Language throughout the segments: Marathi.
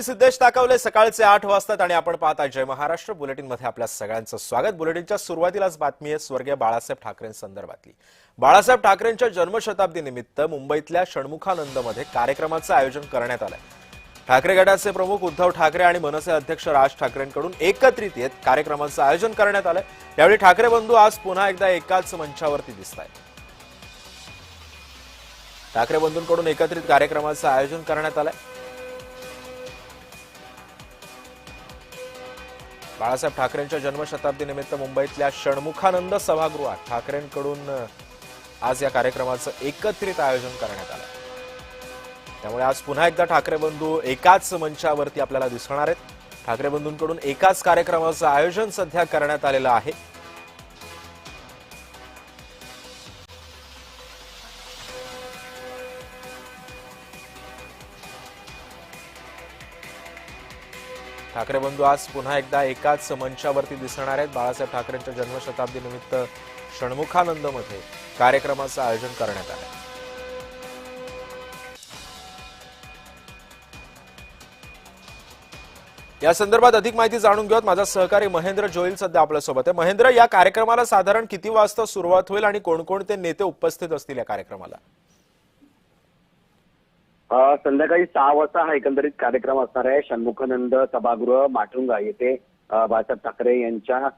सिद्धेश ताकवले सकाळचे 8 वाजतात आणि आपण पाहता जय महाराष्ट्र बुलेटिन मध्ये आपल्या सगळ्यांचं स्वागत। बुलेटिनच्या सुरुवातीलाच बातमी आहे स्वर्गीय बाळासाहेब ठाकरेंसंदर्भातली। बाळासाहेब ठाकरेंच्या जन्मशताब्दी निमित्त मुंबईतल्या षण्मुखानंद मध्ये कार्यक्रमाचं आयोजन करण्यात आलंय। ठाकरे गटाचे प्रमुख उद्धव ठाकरे आणि मनसे अध्यक्ष राज ठाकरेंकडून एकत्रित येत कार्यक्रमाचं आयोजन करण्यात आलंय। यावेळी ठाकरे बंधू आज पुन्हा एकदा एकाच मंचावरती दिसतायत। ठाकरे बंधूंकडून एकत्रित कार्यक्रमाचं आयोजन करण्यात आलंय। बाळासाहेब ठाकरेंच्या जन्मशताब्दी निमित्त मुंबईतल्या षण्मुखानंद सभागृहात ठाकरेंकडून आज या कार्यक्रमाचं एकत्रित आयोजन करण्यात आलं। त्यामुळे आज पुन्हा एकदा ठाकरे बंधू एकाच मंचावरती आपल्याला दिसणार आहेत। ठाकरे बंधूंकडून एकाच कार्यक्रमाचं आयोजन सध्या करण्यात आलेलं आहे। ठाकरे बंधू आज पुन्हा एकदा एकाच मंचावरती दिसणार आहेत। बाळासाहेब ठाकरेंच्या जन्मशताब्दी निमित्त षण्मुखानंद मध्ये कार्यक्रमाचं आयोजन करण्यात आलं। या संदर्भात अधिक माहिती जाणून घेऊयात। माझा सहकारी महेंद्र जोईल सध्या आपल्या सोबत आहे। महेंद्र, या कार्यक्रमाला साधारण किती वाजता सुरुवात होईल आणि कोणकोणते नेते उपस्थित असतील या कार्यक्रमाला? संध्याकाळी 6 वाजता हा एकंदरीत कार्यक्रम असणार आहे। षण्मुखानंद सभागृह माटुंगा येथे बाळासाहेब ठाकरे यांच्या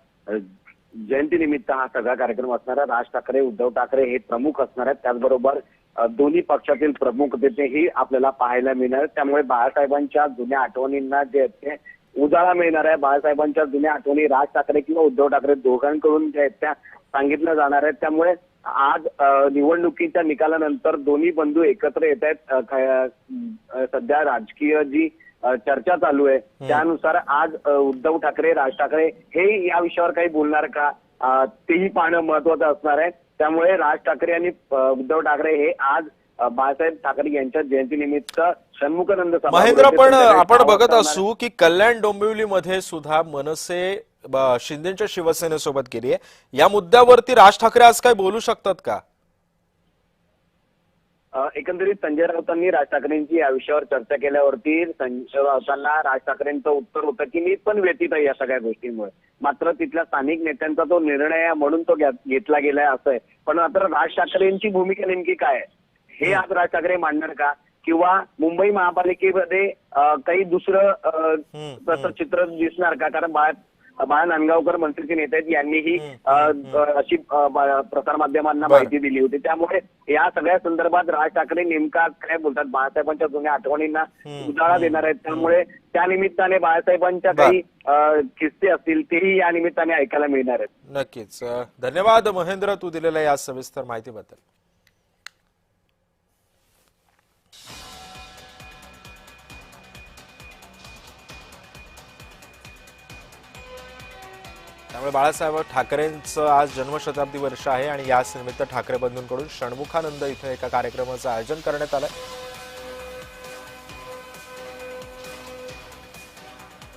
जयंतीनिमित्त हा सगळा कार्यक्रम असणार आहे। राज ठाकरे, उद्धव ठाकरे हे प्रमुख असणार आहेत। त्याचबरोबर दोन्ही पक्षातील प्रमुख नेतेही आपल्याला पाहायला मिळणार आहेत। त्यामुळे बाळासाहेबांच्या जुन्या आठवणींना जे ते उजाळा मिळणार आहे। बाळासाहेबांच्या जुन्या आठवणी राज ठाकरे किंवा उद्धव ठाकरे दोघांकडून ज्या त्या सांगितल्या जाणार आहेत। त्यामुळे आज निवडणुकीच्या निकालानंतर दोन्ही बंधू एकत्र येत आहेत। सध्या राजकीय जी चर्चा चालू आहे त्यानुसार आज उद्धव ठाकरे, राज ठाकरे हे या विषयावर काही बोलणार का तेही पाहणं महत्वाचं असणार आहे। त्यामुळे राज ठाकरे आणि उद्धव ठाकरे हे आज बाळासाहेब ठाकरे यांच्या जयंतीनिमित्त षण्मुखानंद महेंद्र, पण आपण बघत असू की कल्याण डोंबिवलीमध्ये सुद्धा मनसे शिंदेच्या शिवसेनेसोबत गेली आहे। या मुद्द्यावरती राज ठाकरे आज काय बोलू शकतात का? एकंदरीत संजय राऊतांनी राज ठाकरेंची या विषयावर चर्चा केल्यावरती संजय राऊतांना राज ठाकरेंचं उत्तर होतं की मी पण व्यथित आहे या सगळ्या गोष्टींमुळे, मात्र तिथल्या स्थानिक नेत्यांचा तो निर्णय आहे म्हणून तो घेतला गेलाय असं आहे। पण मात्र राज ठाकरेंची भूमिका नेमकी काय आहे हे आज राज ठाकरे मांडणार का, किंवा मुंबई महापालिकेमध्ये काही दुसरं तसं चित्र दिसणार का? कारण बाळा नांदगावकर मंत्रीचे नेते आहेत, यांनीही अशी प्रसारमाध्यमांना माहिती दिली होती। त्यामुळे या सगळ्या संदर्भात राज ठाकरे नेमका काय बोलतात, बाळासाहेबांच्या जुन्या आठवणींना उजाळा देणार आहेत। त्यामुळे त्या निमित्ताने बाळासाहेबांच्या काही किस्से असतील तेही या निमित्ताने ऐकायला मिळणार आहेत। नक्कीच। धन्यवाद महेंद्र, तू दिलेल्या या सविस्तर माहितीबद्दल। त्यामुळे बाळासाहेब ठाकरेंचं आज जन्मशताब्दी वर्ष आहे आणि याच निमित्त ठाकरे बंधूंकडून षण्मुखानंद इथे एका कार्यक्रमाचं आयोजन करण्यात आलंय।